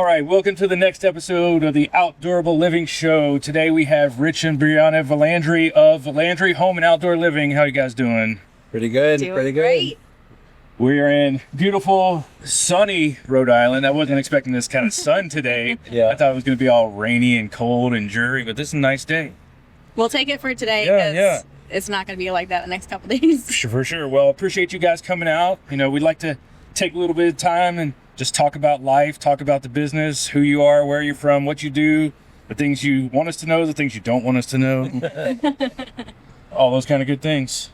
All right, welcome to the next episode of the Outdoorable Living Show. Today we have Rich and Brianna Villandry of Villandry Home Outdoor Living. How you guys doing? Pretty good. Doing pretty good. great. We're in beautiful, sunny Rhode Island. I wasn't expecting this kind of sun today. Yeah. I thought it was going to be all rainy and cold and dreary, but this is a nice day. We'll take it for today. Yeah. It's not going to be like that the next couple days. For sure. Well, appreciate you guys coming out. You know, we'd like to take a little bit of time and just talk about life, talk about the business, who you are, where you're from, what you do, the things you want us to know, the things you don't want us to know. All those kind of good things.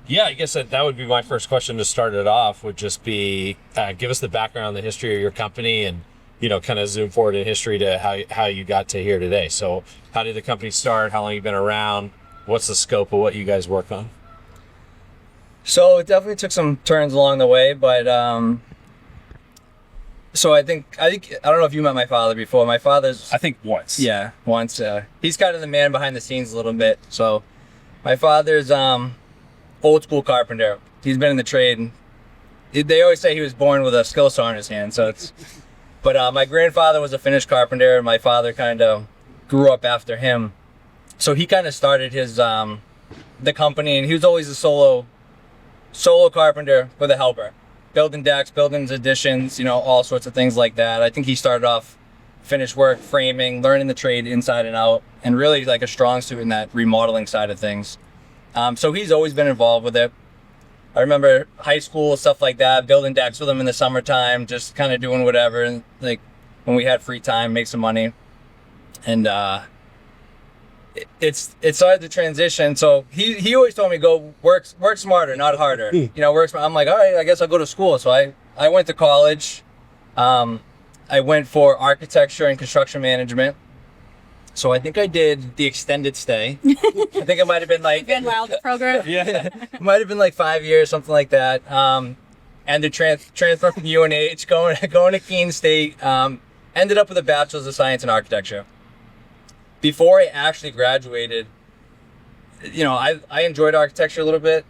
Yeah, I guess that would be my first question to start it off, would just be give us the background, the history of your company, and, you know, kind of zoom forward in history to how you got to here today. So how did the company start? How long you been around? What's the scope of what you guys work on? So it definitely took some turns along the way, but so I think I don't know if you met my father before. My father's I think once. Yeah, once. He's kind of the man behind the scenes a little bit. So my father's old school carpenter. He's been in the trade. They always say he was born with a skill saw in his hand. So it's. But my grandfather was a finished carpenter, and my father kind of grew up after him. So he kind of started his the company, and he was always a solo carpenter with a helper. Building decks, buildings, additions, you know, all sorts of things like that. I think he started off finished work, framing, learning the trade inside and out, and really like a strong suit in that remodeling side of things. So he's always been involved with it. I remember high school, stuff like that, building decks with him in the summertime, just kind of doing whatever, and like when we had free time, make some money. And it started to transition. So he always told me, go work smarter, not harder. You know, work smart. I'm like, all right, I guess I'll go to school. So I went to college. I went for architecture and construction management. So I think I did the extended stay. I think it might have been like Van Wilder program. yeah, it might have been like 5 years, something like that. And the transfer from UNH, going to Keene State. Ended up with a bachelor's of science in architecture. Before I actually graduated, you know, I enjoyed architecture a little bit.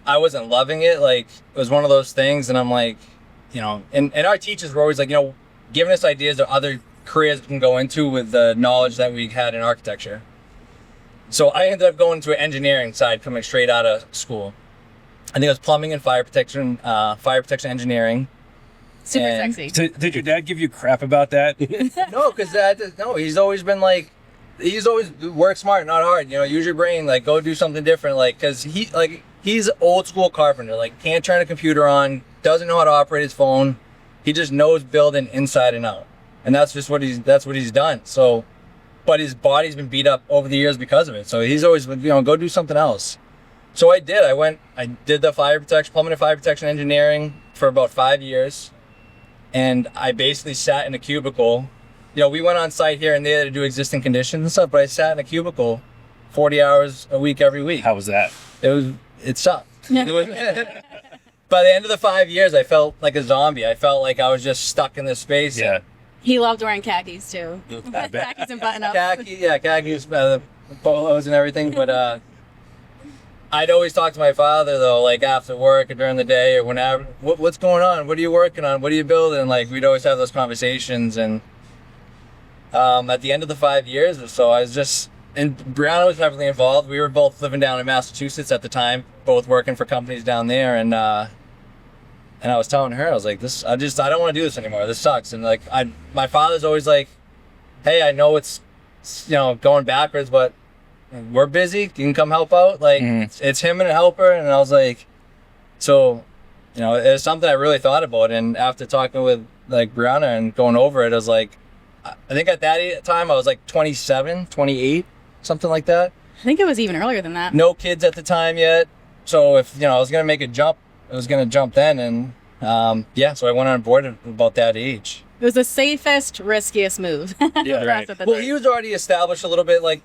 I wasn't loving it. Like, it was one of those things, and I'm like, you know, and our teachers were always like, you know, giving us ideas of other careers we can go into with the knowledge that we had in architecture. So I ended up going to an engineering side coming straight out of school. I think it was plumbing and fire protection engineering. Super And- sexy. So, did your dad give you crap about that? No, because he's always been like, he's always work smart, not hard. You know, use your brain, like go do something different. Like, cause he's old school carpenter. Like, can't turn a computer on, doesn't know how to operate his phone. He just knows building inside and out, and that's just what he's done. So, but his body's been beat up over the years because of it. So he's always been, you know, go do something else. So I did. I did the plumbing and fire protection engineering for about 5 years, and I basically sat in a cubicle. You know, we went on site here and there to do existing conditions and stuff, but I sat in a cubicle 40 hours a week every week. How was that? It sucked. By the end of the 5 years, I felt like a zombie. I felt like I was just stuck in this space. Yeah. He loved wearing khakis too. I bet. Khakis and button-ups. Khakis, polos and everything. But I'd always talk to my father, though, like after work or during the day or whenever. What's going on? What are you working on? What are you building? Like, we'd always have those conversations. And at the end of the 5 years or so, I was just, and Brianna was heavily involved. We were both living down in Massachusetts at the time, both working for companies down there. And I was telling her, I was like, I don't want to do this anymore. This sucks. And like, my father's always like, hey, I know it's, you know, going backwards, but we're busy. You can come help out. Like, it's him and a helper. And I was like, so, you know, it's something I really thought about. And after talking with like Brianna and going over it, I was like, I think at that time I was like 27, 28, something like that. I think it was even earlier than that. No kids at the time yet. So if, you know, I was going to make a jump, I was going to jump then. And so I went on board at about that age. It was the safest, riskiest move. Yeah, right. Well, he was already established a little bit. Like,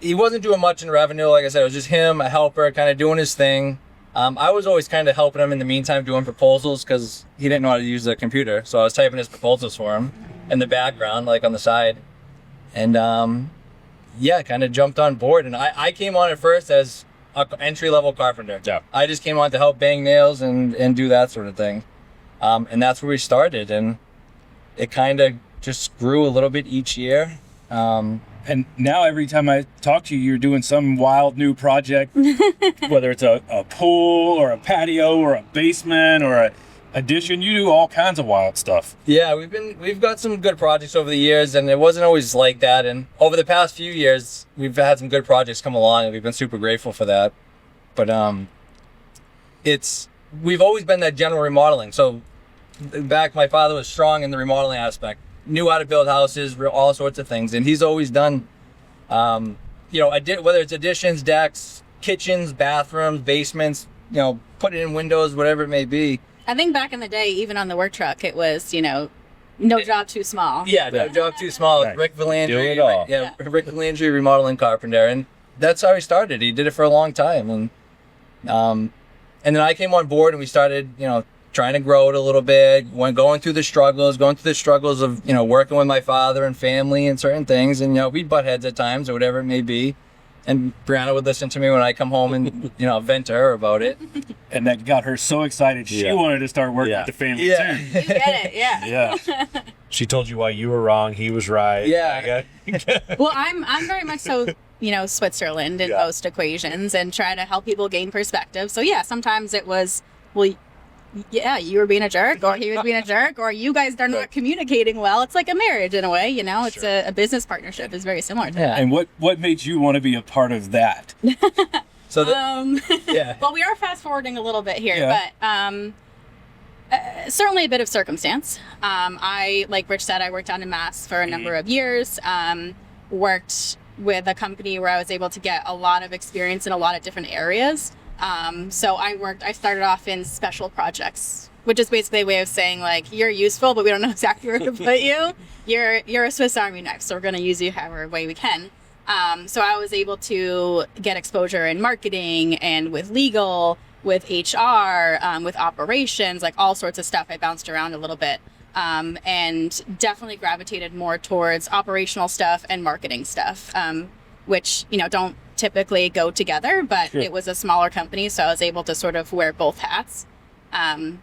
he wasn't doing much in revenue. Like I said, it was just him, a helper, kind of doing his thing. I was always kind of helping him in the meantime, doing proposals, because he didn't know how to use the computer. So I was typing his proposals for him in the background, like on the side. And kind of jumped on board. And I came on at first as an entry-level carpenter. Yeah. I just came on to help bang nails and do that sort of thing. And that's where we started. And it kind of just grew a little bit each year. And now every time I talk to you, you're doing some wild new project, whether it's a pool or a patio or a basement or a addition. You do all kinds of wild stuff. Yeah, we've got some good projects over the years, and it wasn't always like that. And over the past few years, we've had some good projects come along, and we've been super grateful for that. But we've always been that general remodeling. So back, my father was strong in the remodeling aspect, knew how to build houses, all sorts of things, and he's always done, whether it's additions, decks, kitchens, bathrooms, basements, putting in windows, whatever it may be. I think back in the day, even on the work truck, it was, no job too small. Yeah, no job too small. Nice. Rick Villandry. Do it all. Yeah, Rick Villandry, remodeling carpenter, and that's how he started. He did it for a long time, and then I came on board, and we started, trying to grow it a little bit. Going through the struggles of working with my father and family and certain things, and we'd butt heads at times or whatever it may be. And Brianna would listen to me when I come home and, vent to her about it. And that got her so excited. She wanted to start working with the family too. You get it, yeah. Yeah. She told you why you were wrong, he was right. Yeah. Well, I'm very much so, Switzerland in most equations and try to help people gain perspective. So yeah, sometimes it was, you were being a jerk, or he was being a jerk, or you guys are not communicating well. It's like a marriage in a way, It's a business partnership. It's very similar to that. And what made you want to be a part of that? So well, we are fast forwarding a little bit here, but certainly a bit of circumstance. I, like Rich said, I worked out in Mass for a number of years. Worked with a company where I was able to get a lot of experience in a lot of different areas. So I started off in special projects, which is basically a way of saying, like, you're useful, but we don't know exactly where to put you. You're a Swiss Army knife, so we're going to use you however way we can. So I was able to get exposure in marketing and with legal, with HR, with operations, like all sorts of stuff. I bounced around a little bit, and definitely gravitated more towards operational stuff and marketing stuff, which, don't typically go together, but it was a smaller company, so I was able to sort of wear both hats.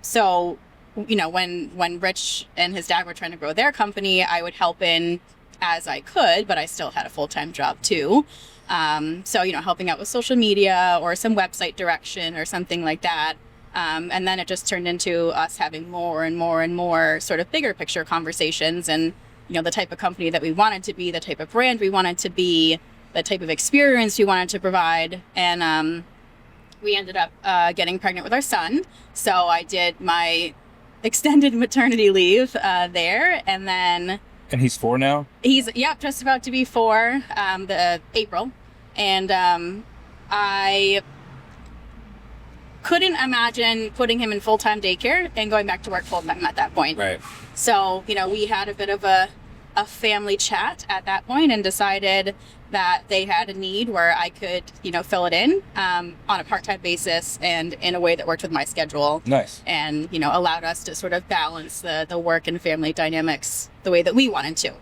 So, when Rich and his dad were trying to grow their company, I would help in as I could, but I still had a full-time job too. So, helping out with social media or some website direction or something like that. And then it just turned into us having more and more and more sort of bigger picture conversations, and, the type of company that we wanted to be, the type of brand we wanted to be, the type of experience we wanted to provide. And we ended up getting pregnant with our son. So I did my extended maternity leave there. And then... And he's 4 now? He's, just about to be 4, the April. And I couldn't imagine putting him in full-time daycare and going back to work full-time at that point. Right. So, we had a bit of a family chat at that point and decided that they had a need where I could, fill it in on a part-time basis and in a way that worked with my schedule. Nice. And, allowed us to sort of balance the work and family dynamics the way that we wanted to.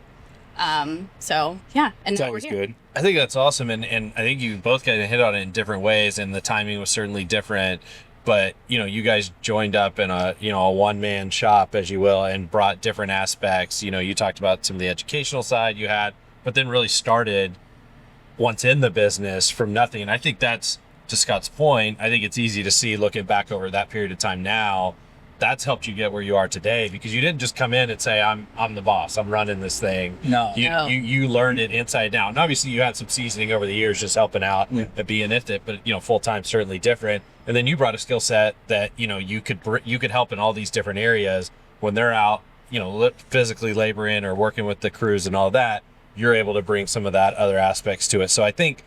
So, yeah. And It's always good. I think that's awesome. And I think you both kind of hit on it in different ways, and the timing was certainly different. But, you guys joined up in a one-man shop, as you will, and brought different aspects. You talked about some of the educational side you had, but then really started once in the business from nothing. And I think that's, to Scott's point, I think it's easy to see looking back over that period of time now, that's helped you get where you are today, because you didn't just come in and say, I'm the boss, I'm running this thing. No. You learned it inside out. And obviously you had some seasoning over the years just helping out and being in it, but full-time certainly different. And then you brought a skill set that you could help in all these different areas when they're out physically laboring or working with the crews and all that. You're able to bring some of that other aspects to it. So I think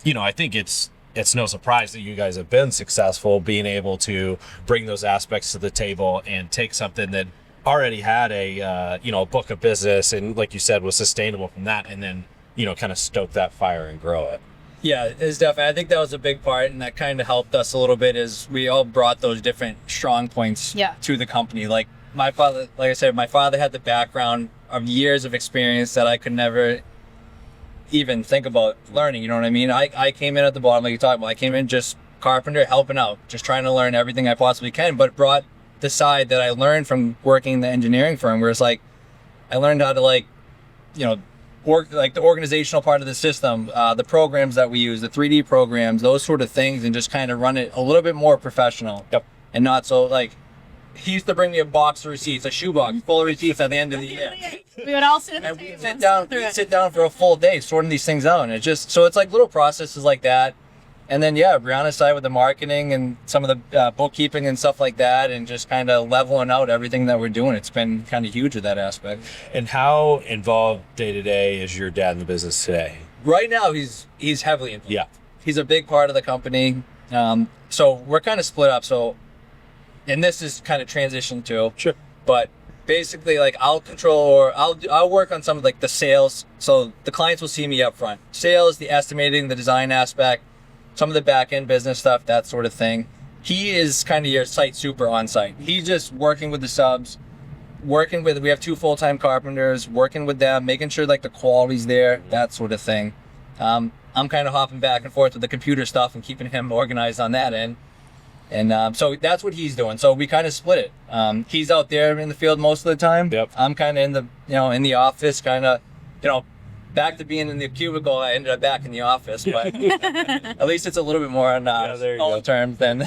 it's no surprise that you guys have been successful being able to bring those aspects to the table and take something that already had a book of business and, like you said, was sustainable from that, and then kind of stoke that fire and grow it. Yeah, it's definitely. I think that was a big part, and that kind of helped us a little bit. Is we all brought those different strong points to the company. Like my father, like I said, my father had the background of years of experience that I could never even think about learning. You know what I mean? I came in at the bottom, like you talked about. I came in just carpenter, helping out, just trying to learn everything I possibly can, but brought the side that I learned from working in the engineering firm, where it's like, I learned how to like, you know, work like the organizational part of the system, the programs that we use, the 3D programs, those sort of things, and just kind of run it a little bit more professional. Yep. And not so like, he used to bring me a box of receipts, a shoebox full of receipts at the end of the year. We would all sit at the And table we'd sit down for a full day sorting these things out. And it just, so it's like little processes like that. And then, yeah, Brianna's side with the marketing and some of the bookkeeping and stuff like that, and just kind of leveling out everything that we're doing. It's been kind of huge with that aspect. And how involved day to day is your dad in the business today? Right now, he's heavily involved. Yeah. He's a big part of the company. So we're kind of split up. So, and this is kind of transition too. Sure. But basically, like, I'll control, or I'll work on some of like the sales. So the clients will see me up front. Sales, the estimating, the design aspect, some of the back end business stuff, that sort of thing. He is kind of your site super on site. He's just working with the subs, we have 2 full-time carpenters, working with them, making sure like the quality's there, that sort of thing. I'm kind of hopping back and forth with the computer stuff and keeping him organized on that end. And so that's what he's doing. So we kind of split it. He's out there in the field most of the time. Yep. I'm kind of in the office, kind of, back to being in the cubicle. I ended up back in the office, but at least it's a little bit more on own terms than.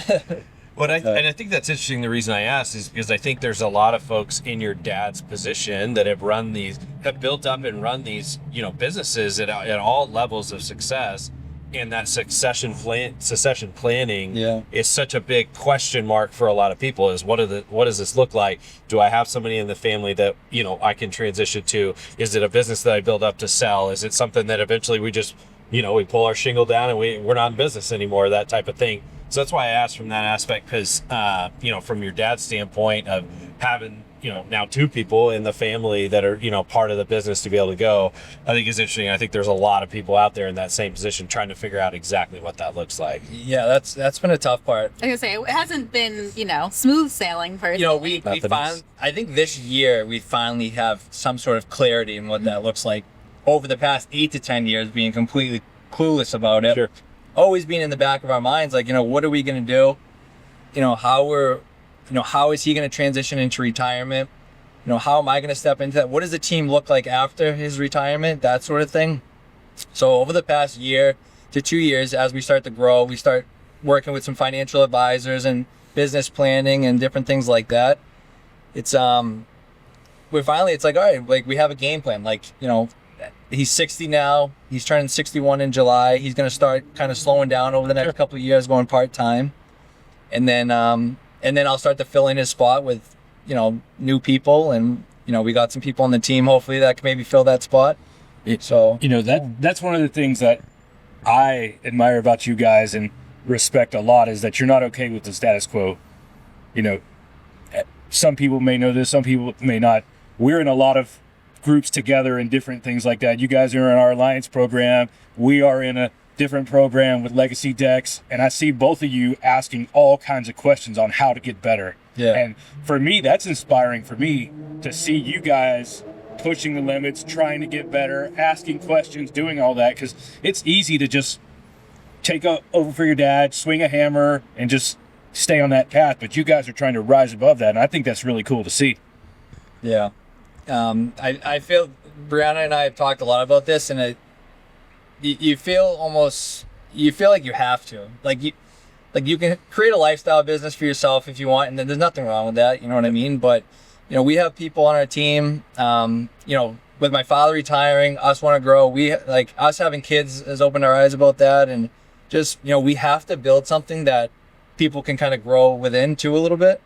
And I think that's interesting. The reason I asked is because I think there's a lot of folks in your dad's position that have built up and run these, businesses at all levels of success. And that succession planning is such a big question mark for a lot of people. Is what does this look like? Do I have somebody in the family that I can transition to? Is it a business that I build up to sell? Is it something that eventually we just we pull our shingle down and we're not in business anymore? That type of thing. So that's why I asked from that aspect, because from your dad's standpoint of having now 2 people in the family that are part of the business to be able to go, I think is interesting. I think there's a lot of people out there in that same position trying to figure out exactly what that looks like. Yeah, that's been a tough part. I was gonna say, it hasn't been smooth sailing for we I think this year we finally have some sort of clarity in what that looks like. Over the past 8 to 10 years, being completely clueless about it. Sure. Always being in the back of our minds, like, what are we going to do? How is he going to transition into retirement? How am I going to step into that? What does the team look like after his retirement? That sort of thing. So over the past year to 2 years, as we start to grow, we start working with some financial advisors and business planning and different things like that. It's it's like, all right, like, we have a game plan. Like, he's 60 now. He's turning 61 in July. He's going to start kind of slowing down over the next couple of years, going part-time. And then I'll start to fill in his spot with, new people. And, we got some people on the team, hopefully, that can maybe fill that spot. So, that's one of the things that I admire about you guys and respect a lot, is that you're not okay with the status quo. Some people may know this, some people may not. We're in a lot of groups together and different things like that. You guys are in our Alliance program. We are in a different program with Legacy Decks, and I see both of you asking all kinds of questions on how to get better. Yeah. And for me, that's inspiring for me to see you guys pushing the limits, trying to get better, asking questions, doing all that, because it's easy to just take over for your dad, swing a hammer, and just stay on that path. But you guys are trying to rise above that, and I think that's really cool to see. Yeah. I feel Brianna and I have talked a lot about this, and you feel like you have to, like you can create a lifestyle business for yourself if you want, and then there's nothing wrong with that, you know what I mean? But we have people on our team, with my father retiring, us want to grow, us having kids has opened our eyes about that, and just we have to build something that people can kind of grow within too a little bit,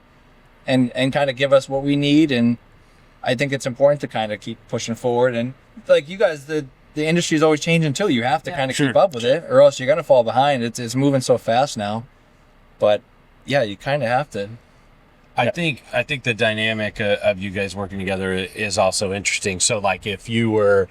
and kind of give us what we need. And I think it's important to kind of keep pushing forward. And like you guys, the industry is always changing too. You have to kind of keep up with it, or else you're gonna fall behind. It's moving so fast now. But yeah, you kind of have to. I think the dynamic of you guys working together is also interesting. So like if you were,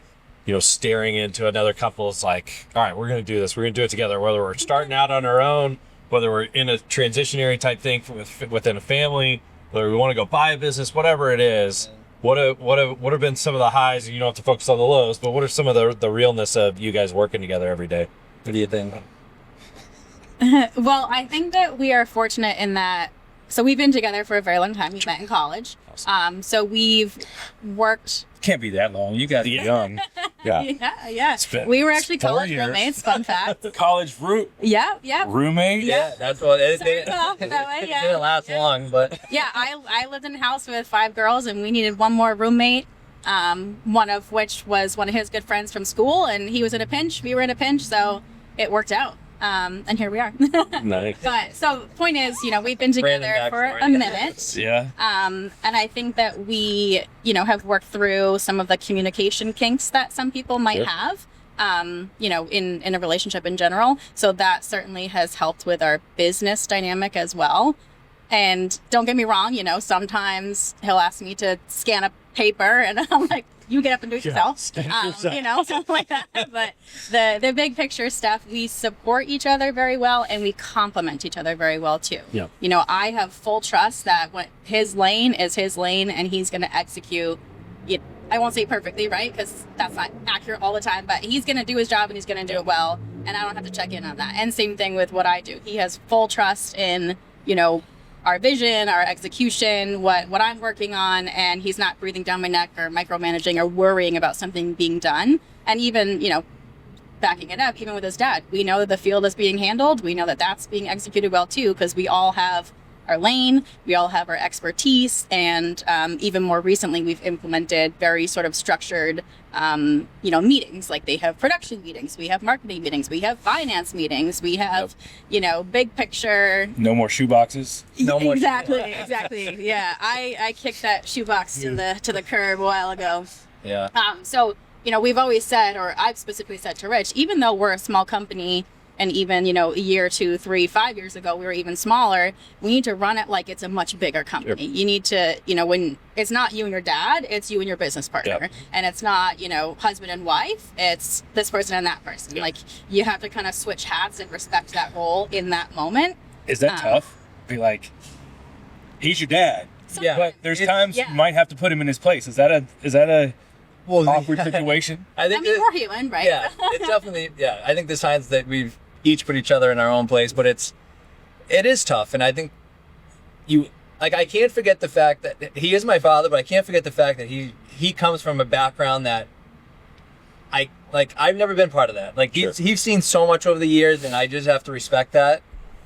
staring into another couple, it's like, all right, we're gonna do this. We're gonna do it together. Whether we're starting out on our own, whether we're in a transitionary type thing within a family, whether we want to go buy a business, whatever it is. What have been some of the highs? You don't have to focus on the lows, but what are some of the realness of you guys working together every day? What do you think? Well, I think that we are fortunate in that So we've been together for a very long time. We met in college. So we've worked. Can't be that long. You guys are young. Yeah. We were actually college roommates. Fun fact. College Yeah. roommate. Yeah, that's what it didn't Yeah. didn't last long, but Yeah, I lived in a house with 5 girls, and we needed one more roommate. One of which was one of his good friends from school, and he was in a pinch. We were in a pinch, so it worked out. And here we are. Nice. But so point is, we've been together for a minute. Yeah. And I think that we, have worked through some of the communication kinks that some people might have, in a relationship in general. So that certainly has helped with our business dynamic as well. And don't get me wrong, sometimes he'll ask me to scan a paper, and I'm like, you get up and do it yourself. Something like that. But the big picture stuff, we support each other very well, and we complement each other very well too. Yeah. I have full trust that what his lane is his lane, and he's going to execute it. I won't say perfectly, right? Because that's not accurate all the time, but he's going to do his job, and he's going to do it well, and I don't have to check in on that. And same thing with what I do. He has full trust in, our vision, our execution, what I'm working on, and he's not breathing down my neck or micromanaging or worrying about something being done. And even, backing it up, even with his dad, we know that the field is being handled. We know that that's being executed well too, because we all have our lane, we all have our expertise, and even more recently, we've implemented very sort of structured, meetings. Like they have production meetings, we have marketing meetings, we have finance meetings, we have, big picture. No more shoe boxes. no more. Exactly. Yeah, I kicked that shoebox to the curb a while ago. Yeah. So we've always said, or I've specifically said to Rich, even though we're a small company. And even, a year, 2, 3, 5 years ago, we were even smaller. We need to run it like it's a much bigger company. Sure. You need to, when it's not you and your dad, it's you and your business partner. Yep. And it's not, husband and wife, it's this person and that person. Yep. Like, you have to kind of switch hats and respect that role in that moment. Is that tough? Be like, he's your dad. Yeah. But there's times you might have to put him in his place. Is that a awkward situation? I mean, we're human, right? Yeah, it's definitely, I think the signs that we've each put each other in our own place, but it is tough. And I think I can't forget the fact that he is my father, but I can't forget the fact that he comes from a background that I've never been part of that. Like he's seen so much over the years, and I just have to respect that.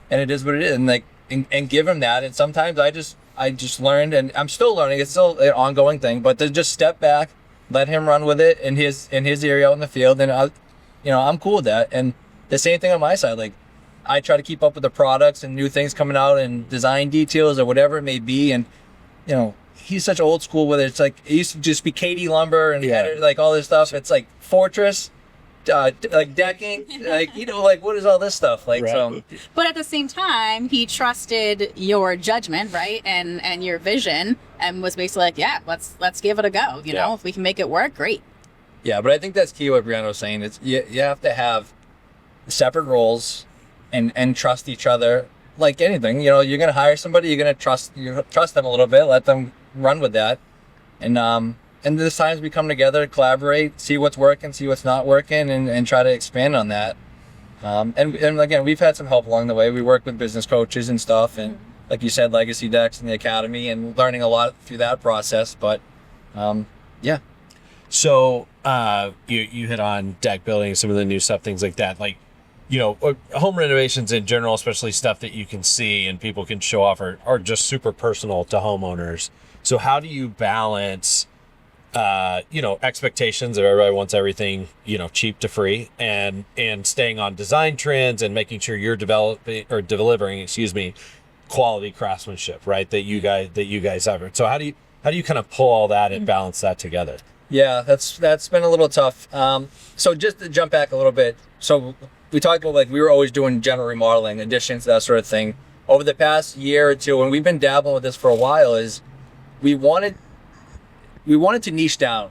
And it is what it is. And and give him that. And sometimes I just learned, and I'm still learning. It's still an ongoing thing, but to just step back, let him run with it in his area out in the field, and I'm cool with that. And the same thing on my side, like I try to keep up with the products and new things coming out and design details or whatever it may be. And he's such old school with it. It's like it used to just be Katie lumber and like all this stuff. It's like Fortress, like decking, like what is all this stuff like? Right. So, but at the same time, he trusted your judgment, right, and your vision, and was basically like, let's give it a go. If we can make it work, great. Yeah, but I think that's key. What Brianna was saying, it's you have to have separate roles, and trust each other. Like anything, you're gonna hire somebody, you're gonna trust them a little bit, let them run with that, and there's times we come together, collaborate, see what's working, see what's not working, and try to expand on that. And again, we've had some help along the way. We work with business coaches and stuff, and like you said, Legacy Decks and the Academy, and learning a lot through that process. But yeah. So you hit on deck building, some of the new stuff, things like that. Like, home renovations in general, especially stuff that you can see and people can show off, are just super personal to homeowners. So how do you balance expectations of everybody wants everything, cheap to free, and staying on design trends and making sure you're delivering quality craftsmanship, right? That you guys have. So how do you kind of pull all that and balance that together? Yeah, that's been a little tough. So just to jump back a little bit. So we talked about we were always doing general remodeling, additions, that sort of thing. Over the past year or two, and we've been dabbling with this for a while, is we wanted to niche down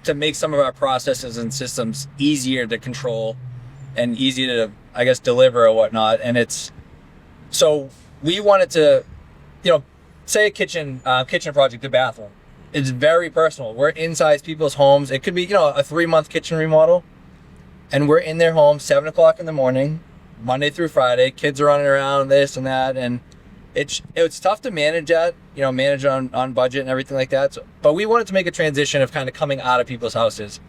to make some of our processes and systems easier to control and easier to, I guess, deliver or whatnot. And so we wanted to, say a kitchen project, a bathroom. It's very personal. We're inside people's homes. It could be, a 3-month kitchen remodel, and we're in their home 7:00 in the morning, Monday through Friday. Kids are running around, this and that, and it's tough to manage that, manage on budget and everything like that. So, but we wanted to make a transition of kind of coming out of people's houses.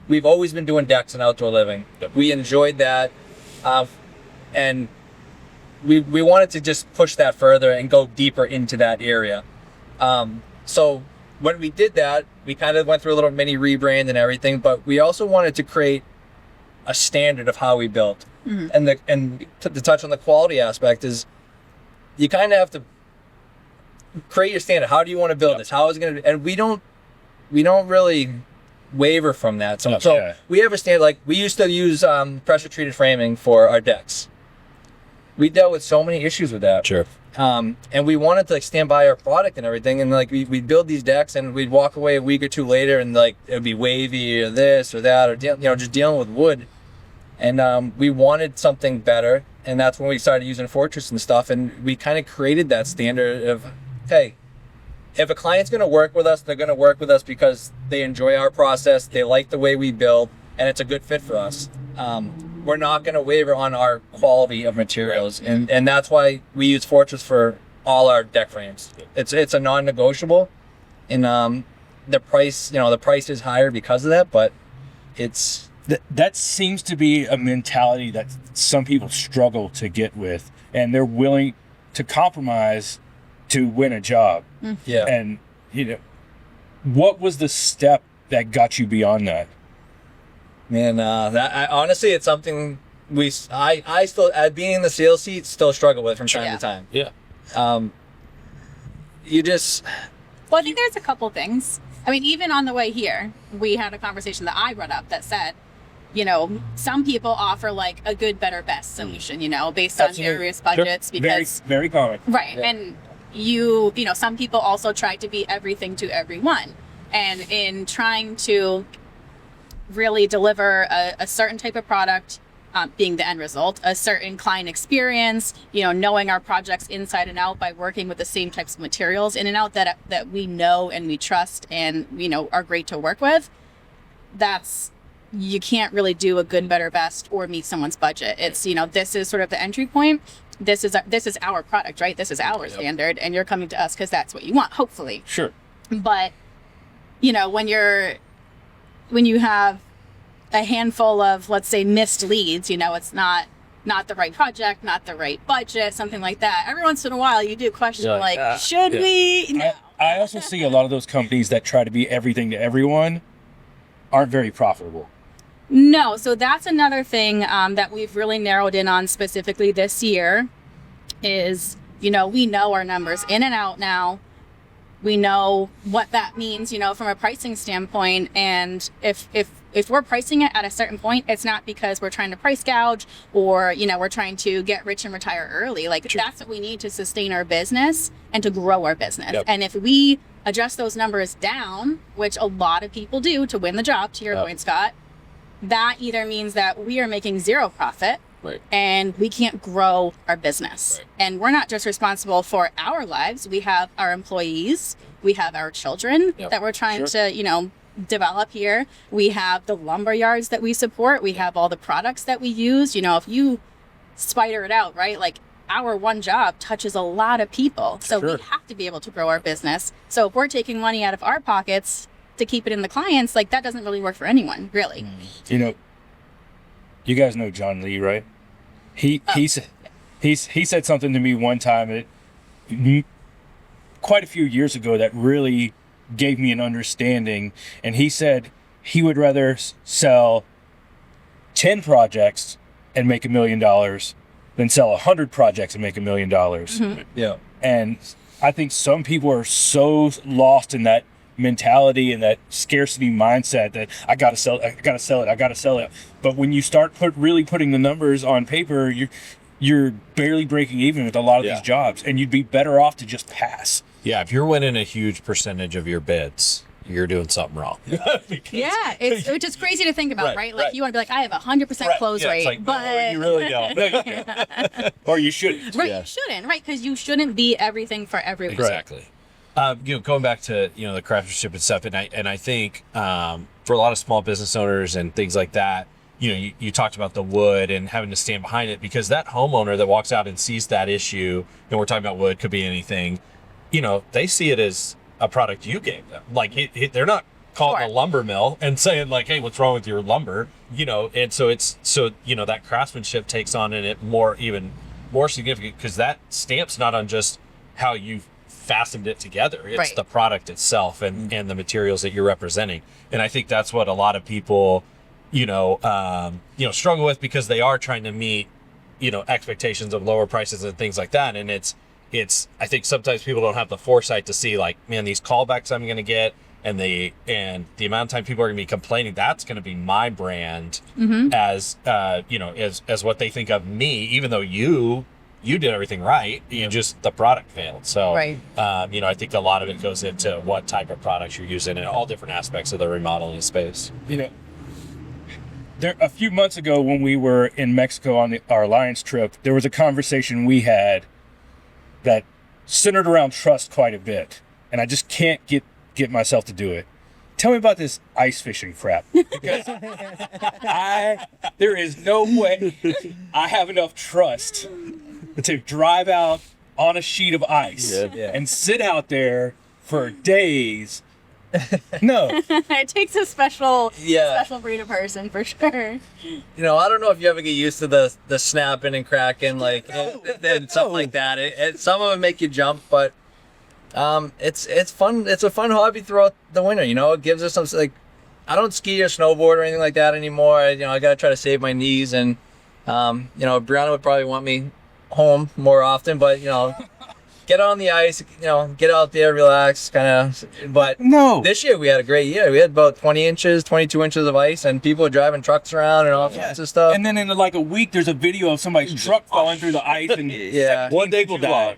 We've always been doing decks and outdoor living. We enjoyed that, and we wanted to just push that further and go deeper into that area. So when we did that, we kind of went through a little mini rebrand and everything, but we also wanted to create a standard of how we built. And to touch on the quality aspect is, you kind of have to create your standard. How do you want to build this? How is it going to? And we don't really waver from that. So we have a standard. Like, we used to use pressure treated framing for our decks. We dealt with so many issues with that. Sure. And we wanted to stand by our product and everything. And we'd build these decks, and we'd walk away a week or two later, and it would be wavy or this or that, or just dealing with wood. And we wanted something better, and that's when we started using Fortress and stuff. And we kind of created that standard of, hey, if a client's going to work with us, they're going to work with us because they enjoy our process, they like the way we build, and it's a good fit for us. We're not going to waver on our quality of materials, and that's why we use Fortress for all our deck frames. It's a non-negotiable, and the price is higher because of that, but it's. That seems to be a mentality that some people struggle to get with, and they're willing to compromise to win a job. Yeah. And, what was the step that got you beyond that? Man, honestly, it's something I still, at being in the sales seat, still struggle with from time to time. Yeah. You just. Well, I think there's a couple things. I mean, even on the way here, we had a conversation that I brought up that said, some people offer like a good, better, best solution, based on various budgets. Sure. Because very common. Right. Yeah. And some people also try to be everything to everyone. And in trying to really deliver a certain type of product, being the end result, a certain client experience, knowing our projects inside and out by working with the same types of materials in and out that we know and we trust and, are great to work with, you can't really do a good, better, best or meet someone's budget. It's, this is sort of the entry point. This is our product, right? This is our standard, and you're coming to us because that's what you want, hopefully. Sure. But, when you have a handful of, let's say, missed leads, it's not the right project, not the right budget, something like that. Every once in a while, you do question should we? No. I also see a lot of those companies that try to be everything to everyone aren't very profitable. No, so that's another thing that we've really narrowed in on specifically this year is, we know our numbers in and out now. We know what that means, from a pricing standpoint. And if we're pricing it at a certain point, it's not because we're trying to price gouge or, we're trying to get rich and retire early. That's what we need to sustain our business and to grow our business. Yep. And if we adjust those numbers down, which a lot of people do to win the job, to your point, Scott, that either means that we are making zero profit and we can't grow our business. Right. And we're not just responsible for our lives. We have our employees, we have our children that we're trying to, develop here. We have the lumber yards that we support. We have all the products that we use. If you spider it out, right? Our one job touches a lot of people. So we have to be able to grow our business. So if we're taking money out of our pockets to keep it in the clients, that doesn't really work for anyone, really. You guys know John Lee, right? He said something to me one time quite a few years ago that really gave me an understanding. And he said he would rather sell 10 projects and make $1 million than sell 100 projects and make $1 million. Mm-hmm. Yeah. And I think some people are so lost in that mentality and that scarcity mindset that I gotta sell it. But when you start really putting the numbers on paper, you're barely breaking even with a lot of these jobs, and you'd be better off to just pass. Yeah, if you're winning a huge percentage of your bids, you're doing something wrong. Which is crazy to think about, right? You want to be like, I have 100% close rate, but no, you really don't. Or you shouldn't. Right, you shouldn't, right? Because you shouldn't be everything for everyone. Exactly. Going back to the craftsmanship and stuff, and I think for a lot of small business owners and things like that, you talked about the wood and having to stand behind it, because that homeowner that walks out and sees that issue, and we're talking about wood, could be anything, they see it as a product you gave them. Like they're not calling a lumber mill and saying like, hey, what's wrong with your lumber? And so that craftsmanship takes on in it even more significant, because that stamp's not on just how you fastened it together. It's the product itself and the materials that you're representing. And I think that's what a lot of people, struggle with, because they are trying to meet, expectations of lower prices and things like that. And I think sometimes people don't have the foresight to see like, man, these callbacks I'm going to get and the amount of time people are going to be complaining, that's going to be my brand as what they think of me, even though you did everything right. The product failed. So, I think a lot of it goes into what type of products you're using in all different aspects of the remodeling space. There, a few months ago when we were in Mexico on our Alliance trip, there was a conversation we had that centered around trust quite a bit. And I just can't get myself to do it. Tell me about this ice fishing crap. Because there is no way I have enough trust to drive out on a sheet of ice and sit out there for days. No. It takes a special breed of person for sure. I don't know if you ever get used to the snapping and cracking, like and stuff like that. Some of them make you jump, but it's fun. It's a fun hobby throughout the winter. It gives us some, like, I don't ski or snowboard or anything like that anymore. I gotta try to save my knees, and Brianna would probably want me home more often, but get on the ice, get out there, relax, kind of. But this year we had a great year. We had about 20 inches, 22 inches of ice, and people were driving trucks around and all sorts of stuff. And then in like a week, there's a video of somebody's truck falling through the ice, and 1 day people die.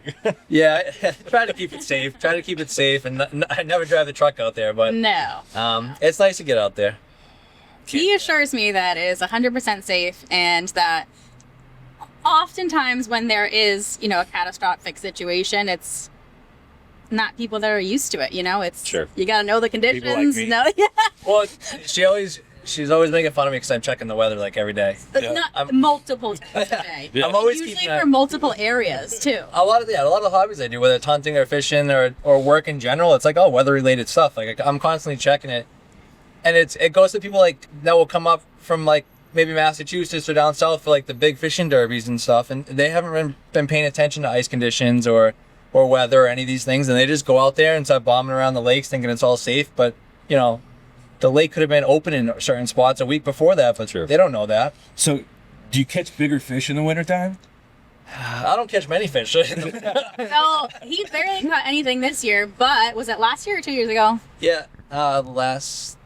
Try to keep it safe. And I never drive the truck out there, but no. It's nice to get out there. He assures me that it is 100% safe, and that oftentimes when there is, a catastrophic situation, it's not people that are used to it, it's you got to know the conditions. Well, she's always making fun of me because I'm checking the weather like every day. Not multiple times a day. I'm always usually for multiple areas too. A lot of the hobbies I do, whether it's hunting or fishing or work in general, it's like all weather related stuff. Like I'm constantly checking it, and it goes to people like that will come up from like maybe Massachusetts or down south for like the big fishing derbies and stuff, and they haven't been paying attention to ice conditions or weather or any of these things, and they just go out there and start bombing around the lakes thinking it's all safe. But the lake could have been open in certain spots a week before that, but they don't know that. So do you catch bigger fish in the wintertime? I don't catch many fish. So he barely caught anything this year, but was it last year or 2 years ago?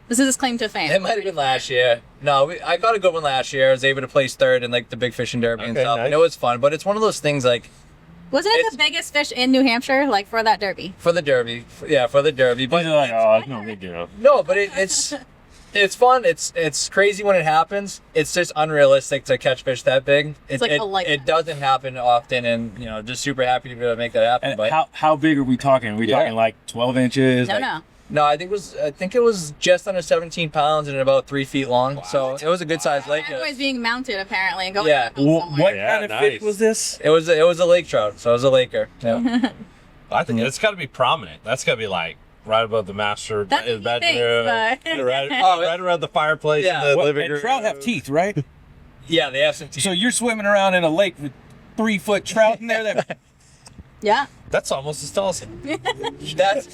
This is his claim to fame. It might have been last year. No, I got a good one last year. I was able to place third in like the big fishing derby and stuff. Nice. And it was fun, but it's one of those things like. Wasn't it the biggest fish in New Hampshire, like for that derby? For the derby, for the derby. But like, it's no big deal. No, but it's fun. It's crazy when it happens. It's just unrealistic to catch fish that big. It doesn't happen often, and just super happy to be able to make that happen. And but how big are we talking? Are we talking like 12 inches? No, I think it was just under 17 pounds and about 3 feet long. Wow. So it was a good sized lake. It was being mounted apparently and going. What kind of fish was this? It was a lake trout. So it was a laker. Yeah. I think it's got to be prominent. That's got to be like right above the master bedroom, right around the fireplace in the living room. Trout have teeth, right? Yeah, they have some teeth. So you're swimming around in a lake with 3-foot trout in there. Yeah. That's almost as tall as him. That's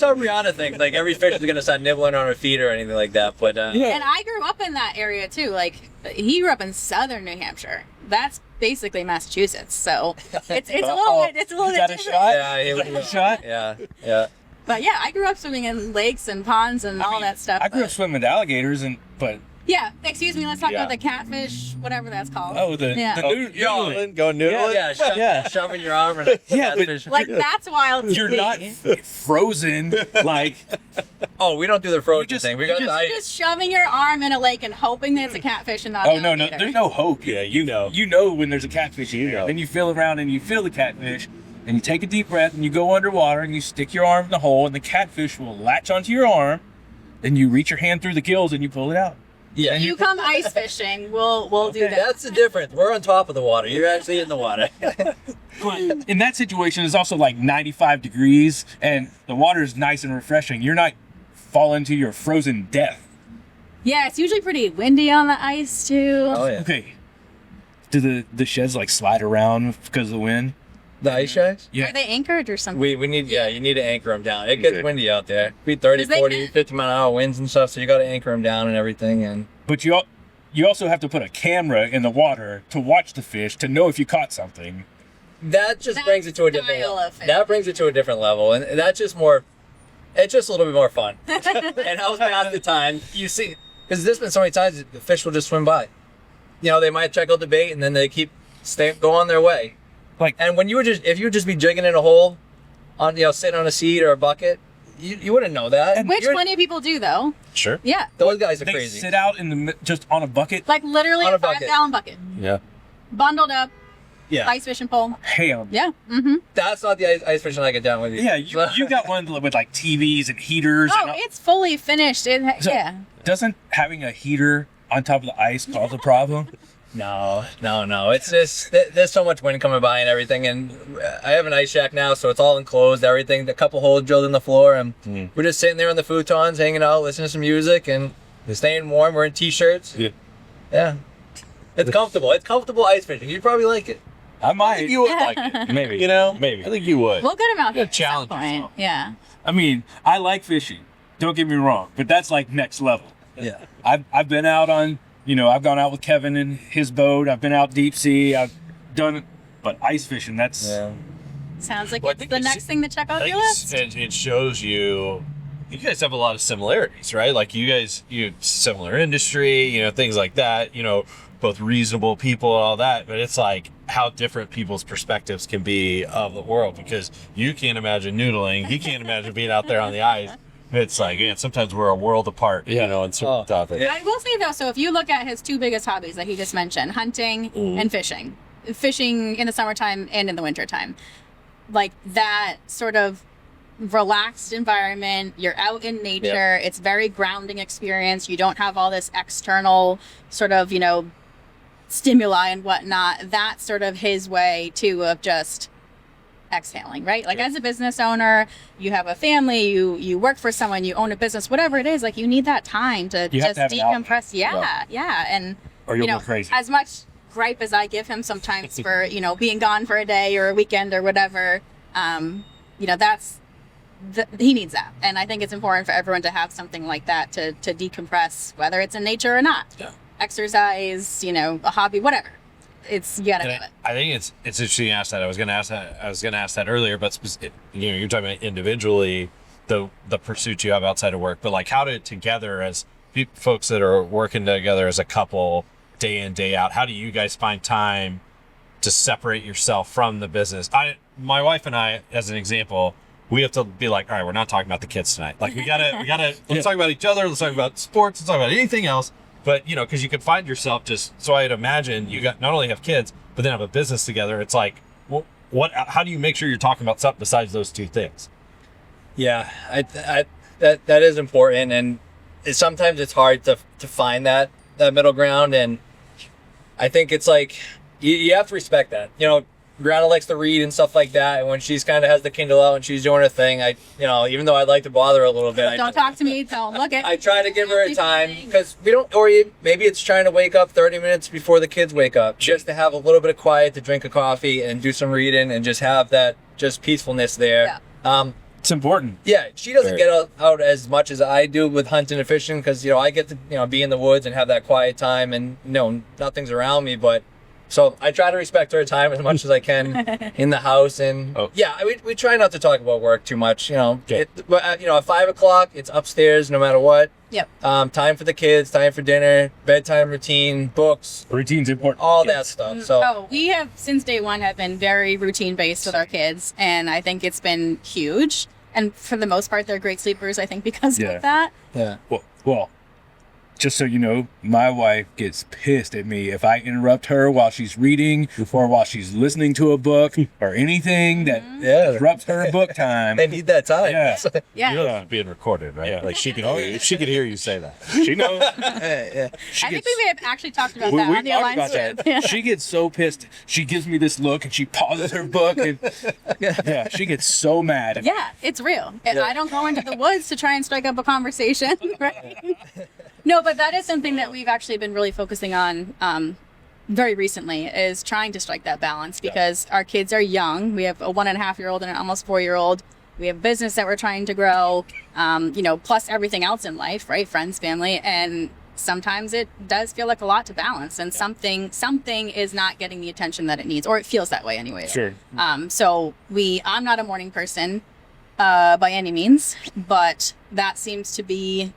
how Brianna thinks. Like every fish is gonna start nibbling on her feet or anything like that. But And I grew up in that area too. Like he grew up in southern New Hampshire. That's basically Massachusetts. So it's a little bit different. Yeah, it was a shot. Yeah. But yeah, I grew up swimming in lakes and ponds and all that stuff. I grew up swimming with alligators but. Yeah, excuse me, let's talk about the catfish, whatever that's called. Oh, noodling. Go noodling? Yeah, shoving your arm in a catfish. Like, that's wild. You're not frozen, like... Oh, we don't do the frozen thing. You're just shoving your arm in a lake and hoping that it's a catfish and not an alligator. No, there's no hope. Yeah, you know. You know when there's a catfish in there. Then you feel around and you feel the catfish, and you take a deep breath, and you go underwater, and you stick your arm in the hole, and the catfish will latch onto your arm, then you reach your hand through the gills, and you pull it out. Yeah. You come ice fishing, we'll do that. That's the difference. We're on top of the water. You're actually in the water. But in that situation, it's also like 95 degrees, and the water is nice and refreshing. You're not falling to your frozen death. Yeah, it's usually pretty windy on the ice too. Oh yeah. Okay. Do the sheds like slide around because of the wind? The ice shacks? Yeah. Are they anchored or something? We need, you need to anchor them down. It gets Okay. windy out there. Be 30, 40, 50 mile an hour winds and stuff, so you got to anchor them down and everything. And But you also have to put a camera in the water to watch the fish to know if you caught something. that just That brings it to a different style level. of fish. That brings it to a different level, and that's just more. It's just a little bit more fun, and helps pass the time. You see, because there's been so many times that the fish will just swim by. You know, they might check out the bait and then they go on their way. Like, And when if you would just be jigging in a hole, on sitting on a seat or a bucket, you wouldn't know that. Which plenty of people do though. Sure. Yeah. Those guys are they crazy. sit out in just on a bucket. Like literally On a a bucket. 5-gallon bucket. Yeah. Bundled up, Yeah, ice fishing pole. Ham. Yeah. Mm-hmm. that's not the ice fishing I get down with you. Yeah, you got one with like TVs and heaters. Oh, and all. it's fully finished. So, Yeah. Doesn't having a heater on top of the ice cause a problem? No. It's just there's so much wind coming by and everything, and I have an ice shack now, so it's all enclosed. Everything, a couple holes drilled in the floor, and we're just sitting there on the futons, hanging out, listening to some music, and we're staying warm. We're in t-shirts. Yeah. It's comfortable. It's comfortable ice fishing. You'd probably like it. I might. You would like it. Maybe. You know? Maybe. I think you would. We'll get him out You here gotta challenge at some point. yourself. Yeah. I mean, I like fishing. Don't get me wrong, but that's like next level. Yeah. I've been out on, I've gone out with Kevin in his boat. I've been out deep sea. I've done it, but ice fishing, that's Sounds like Well, I it's think the it's- next thing to check I off think your list. it shows you guys have a lot of similarities, right? Like you similar industry, things like that, both reasonable people and all that, but it's like how different people's perspectives can be of the world, because you can't imagine noodling, he can't imagine being out there on the ice. It's like, man, sometimes we're a world apart, in certain topics. Yeah. I will say though, so if you look at his two biggest hobbies that he just mentioned, hunting and fishing in the summertime and in the wintertime, like that sort of relaxed environment, you're out in nature, it's very grounding experience, you don't have all this external sort of, stimuli and whatnot. That's sort of his way too of just exhaling, right? Like as a business owner, you have a family, you work for someone, you own a business, whatever it is, like you need that time to You have just to have an outlet. decompress. Yeah. And or you'll go crazy. as much gripe as I give him sometimes for, being gone for a day or a weekend or whatever, that's he needs that. And I think it's important for everyone to have something like that to decompress, whether it's in nature or not. Yeah. Exercise, a hobby, whatever. You gotta have it. I think it's interesting you asked that. I was gonna ask that earlier, but you're talking about individually the pursuits you have outside of work, but like how to together as folks that are working together as a couple day in, day out, how do you guys find time to separate yourself from the business? My wife and I, as an example, we have to be like, all right, we're not talking about the kids tonight. Like we gotta let's talk about each other, let's talk about sports, let's talk about anything else. But because you could find yourself so I'd imagine you got not only have kids, but then have a business together. It's like, how do you make sure you're talking about something besides those two things? Yeah, that is important, and sometimes it's hard to find that middle ground, and I think it's like you have to respect that. Brianna likes to read and stuff like that, and when she's kind of has the Kindle out and she's doing her thing, even though I'd like to bother her a little bit, Don't talk to me, don't look at I try to give her a time, because maybe it's trying to wake up 30 minutes before the kids wake up, just to have a little bit of quiet, to drink a coffee and do some reading and just have that just peacefulness there. It's important. Yeah, she doesn't get out as much as I do with hunting and fishing, because I get to be in the woods and have that quiet time, and nothing's around me. But so I try to respect her time as much as I can in the house, and we try not to talk about work too much. At 5:00 it's upstairs no matter what. Yep. Time for the kids, time for dinner, bedtime routine, books, Routine's important. all that stuff. So we have since day one have been very routine based with our kids, and I think it's been huge. And for the most part, they're great sleepers. I think because of that. yeah. Well, just so you know, my wife gets pissed at me if I interrupt her while she's reading or while she's listening to a book or anything that disrupts her book time. They need that time. Yeah. Yeah. You know it's being recorded, right? Yeah. Like she could hear you say that. She knows. Yeah. She I think gets- we may have actually talked about we that on the talked Alliance about trip. that. Yeah. She gets so pissed. She gives me this look and she pauses her book and yeah, she gets so mad. Yeah, it's real. And I don't go into the woods to try and strike up a conversation, right? No, but that is something that we've actually been really focusing on very recently, is trying to strike that balance, because our kids are young. We have a 1.5-year-old and an almost 4-year-old. We have business that we're trying to grow, plus everything else in life, right? Friends, family, and sometimes it does feel like a lot to balance, and something is not getting the attention that it needs, or it feels that way anyway. Sure. So I'm not a morning person by any means, but that seems to be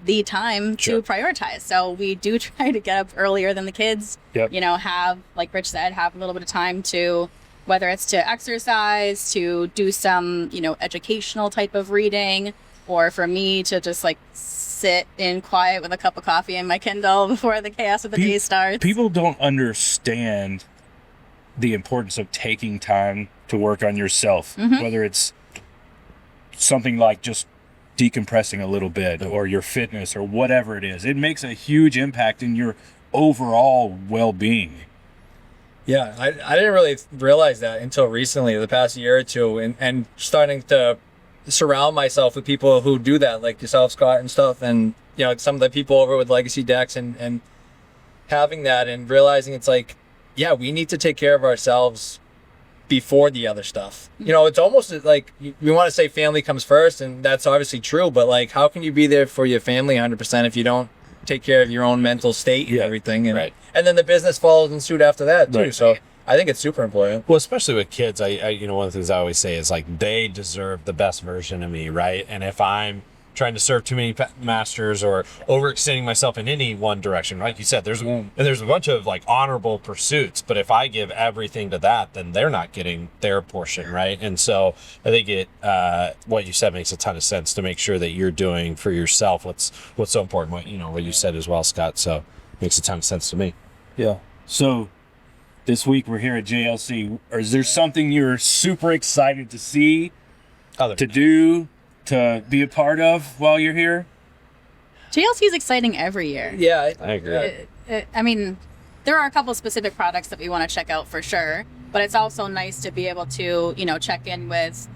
the time to prioritize. So we do try to get up earlier than the kids. Yep. Have, like Rich said, have a little bit of time to, whether it's to exercise, to do some, educational type of reading, or for me to just like sit in quiet with a cup of coffee and my Kindle before the chaos of the day starts. People don't understand the importance of taking time to work on yourself, whether it's something like just decompressing a little bit or your fitness or whatever it is. It makes a huge impact in your overall well-being. Yeah, I didn't really realize that until recently, the past year or two, and starting to surround myself with people who do that, like yourself, Scott, and stuff, and some of the people over with Legacy Decks, and having that and realizing it's like, yeah, we need to take care of ourselves before the other stuff. It's almost like we want to say family comes first, and that's obviously true, but like, how can you be there for your family 100% if you don't take care of your own mental state and everything? And, and then the business follows in suit after that too. Right. So I think it's super important. Well, especially with kids, I one of the things I always say is like, they deserve the best version of me, right? And if I'm trying to serve too many masters or overextending myself in any one direction, like you said, there's a bunch of like honorable pursuits, but if I give everything to that, then they're not getting their portion, right? And so I think what you said makes a ton of sense, to make sure that you're doing for yourself what's so important. What you said as well, Scott. So it makes a ton of sense to me. Yeah. So this week we're here at JLC. Or is there something you're super excited to see, to do, to be a part of while you're here? JLC is exciting every year. Yeah, I agree. I mean, there are a couple specific products that we want to check out for sure, but it's also nice to be able to, check in with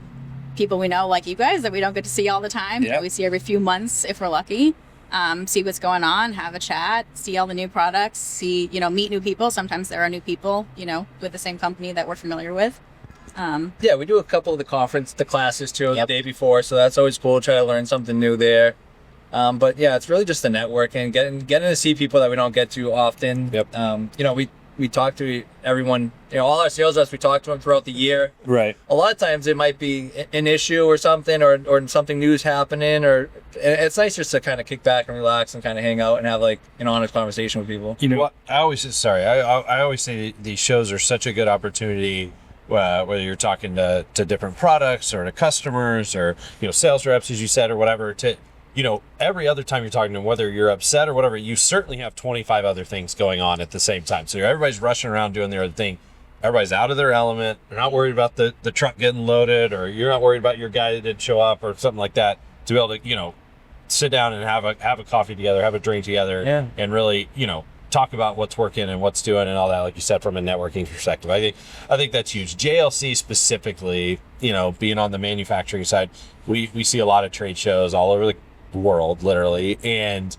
people we know, like you guys, that we don't get to see all the time. Yeah. We see every few months if we're lucky. See what's going on, have a chat, see all the new products, meet new people. Sometimes there are new people, with the same company that we're familiar with. Yeah, we do a couple of the classes too the day before, so that's always cool. Try to learn something new there. But yeah, it's really just the networking, getting to see people that we don't get to often. We talk to everyone, all our sales reps, we talk to them throughout the year. Right. A lot of times it might be an issue or something, or something new's happening, or it's nice just to kind of kick back and relax and kind of hang out and have like an honest conversation with people. Well, I always say these shows are such a good opportunity, whether you're talking to different products or to customers or sales reps, as you said, or whatever, to every other time you're talking to them, whether you're upset or whatever, you certainly have 25 other things going on at the same time. So everybody's rushing around doing their other thing. Everybody's out of their element. They're not worried about the truck getting loaded, or you're not worried about your guy that didn't show up or something like that. To be able to, sit down and have a coffee together, have a drink together, and really, talk about what's working and what's doing and all that, like you said, from a networking perspective. I think that's huge. JLC specifically, being on the manufacturing side, we see a lot of trade shows all over the world, literally, and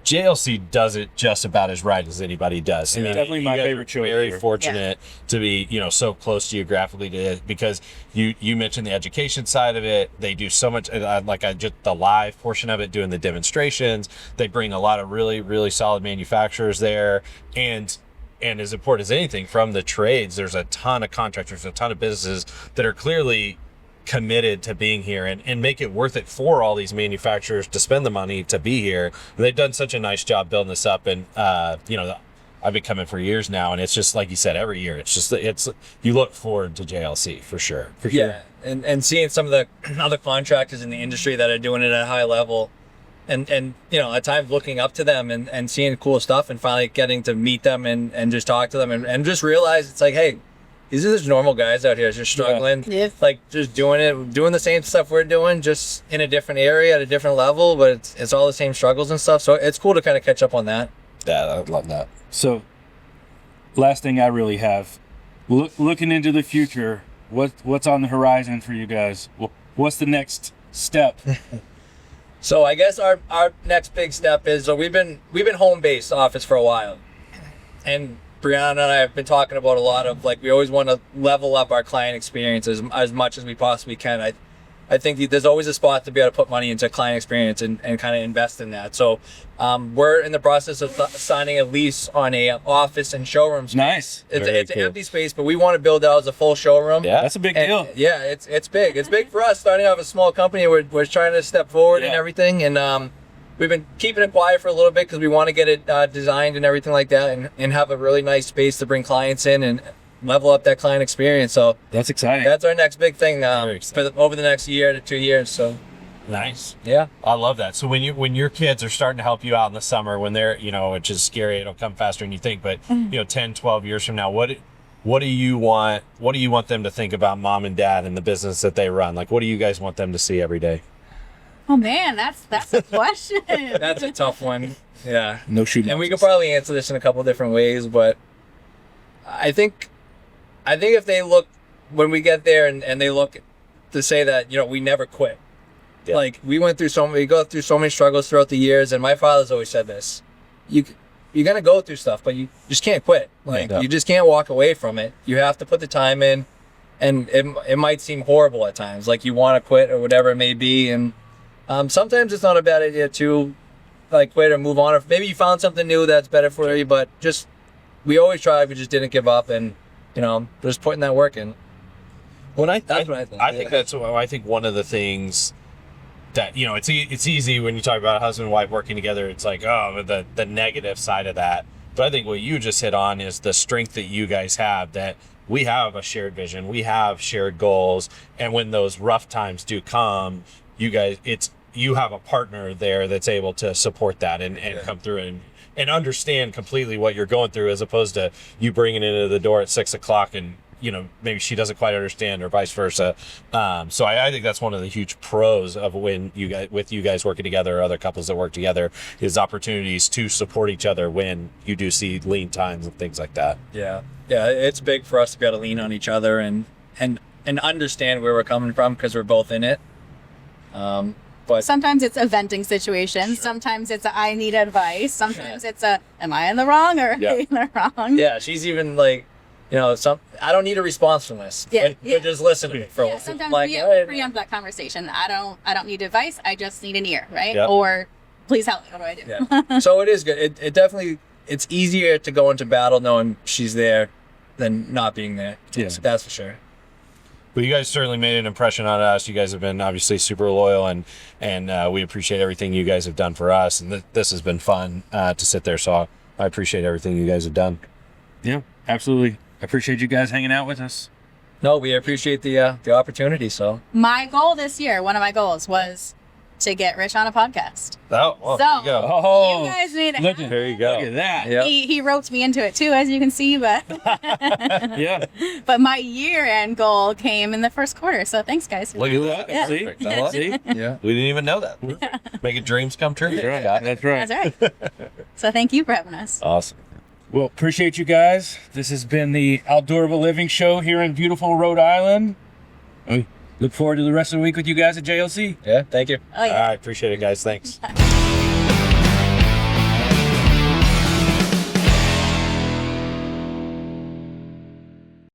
JLC does it just about as right as anybody does. I mean, definitely my favorite show. Very fortunate to be, so close geographically to it, because you mentioned the education side of it. They do so much, just the live portion of it, doing the demonstrations. They bring a lot of really, really solid manufacturers there, and as important as anything, from the trades, there's a ton of contractors, a ton of businesses that are clearly committed to being here and make it worth it for all these manufacturers to spend the money to be here. And they've done such a nice job building this up, and I've been coming for years now, and it's just like you said, every year it's you look forward to JLC for sure. And seeing some of the other contractors in the industry that are doing it at a high level, and you know, at times looking up to them and seeing cool stuff and finally getting to meet them and just talk to them and just realize it's like, hey, these are just normal guys out here just struggling, like just doing the same stuff we're doing, just in a different area at a different level, but it's all the same struggles and stuff. So it's cool to kind of catch up on that. Yeah, I love that. So, last thing I really have, looking into the future, what's on the horizon for you guys? What's the next step? So I guess our next big step is, so we've been home based office for a while, and Brianna and I have been talking about a lot of, like, we always want to level up our client experience as much as we possibly can. I think there's always a spot to be able to put money into client experience and kind of invest in that. So we're in the process of signing a lease on a office and showroom space. Nice. It's an empty space, but we want to build it out as a full showroom. Yeah, that's a big deal. Yeah, it's big. It's big for us starting off a small company. We're trying to step forward and everything, and we've been keeping it quiet for a little bit because we want to get it designed and everything like that, and have a really nice space to bring clients in and level up that client experience. So that's exciting. That's our next big thing over the next year to 2 years. So nice. Yeah, I love that. So when your kids are starting to help you out in the summer, when they're, you know, which is scary, it'll come faster than you think, but you know, 10, 12 years from now, what do you want them to think about mom and dad and the business that they run? Like, what do you guys want them to see every day? Oh man, that's a question. That's a tough one. Yeah. No shooting. And we could probably answer this in a couple different ways, but I think if they look, when we get there and they look to say that, you know, we never quit. Yeah. Like, we go through so many struggles throughout the years, and my father's always said this: you're gonna go through stuff, but you just can't quit. Like, you just can't walk away from it. You have to put the time in, and it might seem horrible at times, like you want to quit or whatever it may be, and sometimes it's not a bad idea to, like, quit or move on, or maybe you found something new that's better for you. But just, we always tried, we just didn't give up, and you know, just putting that work in. That's what I think. I think one of the things that, you know, it's easy when you talk about a husband and wife working together. It's like, oh, the negative side of that. But I think what you just hit on is the strength that you guys have, that we have a shared vision, we have shared goals, and when those rough times do come, you have a partner there that's able to support that and come through and understand completely what you're going through, as opposed to you bringing it into the door at 6 o'clock and, you know, maybe she doesn't quite understand, or vice versa. So I think that's one of the huge pros of when you guys working together, or other couples that work together, is opportunities to support each other when you do see lean times and things like that. Yeah, it's big for us to be able to lean on each other and understand where we're coming from, because we're both in it. But sometimes it's a venting situation. Sure. Sometimes it's I need advice. Sometimes it's am I in the wrong or are you in the wrong? Yeah, she's even like, you know, I don't need a response from this. But just listen to me for a while. Sometimes like, we preempt that conversation. I don't need advice. I just need an ear, right? Yep. Or please help me. What do I do? Yeah. So it is good. It definitely, it's easier to go into battle knowing she's there than not being there. Yeah. That's for sure. Well, you guys certainly made an impression on us. You guys have been obviously super loyal, and we appreciate everything you guys have done for us. And this has been fun to sit there. So I appreciate everything you guys have done. Yeah, absolutely. I appreciate you guys hanging out with us. No, we appreciate the opportunity. So my goal this year, one of my goals was to get Rich on a podcast. Oh, well, so there you go. Oh, you guys made it happen. There you go. Look at that. Yep. He roped me into it too, as you can see, but yeah. But my year-end goal came in the first quarter. So thanks, guys. Look at that. Yeah. See? Yeah. We didn't even know that. Making dreams come true. That's right. That's right. That's right. So thank you for having us. Awesome. Well, appreciate you guys. This has been the Outdoorable Living Show here in beautiful Rhode Island. We look forward to the rest of the week with you guys at JLC. Yeah, thank you. Oh, yeah. All right, appreciate it, guys. Thanks.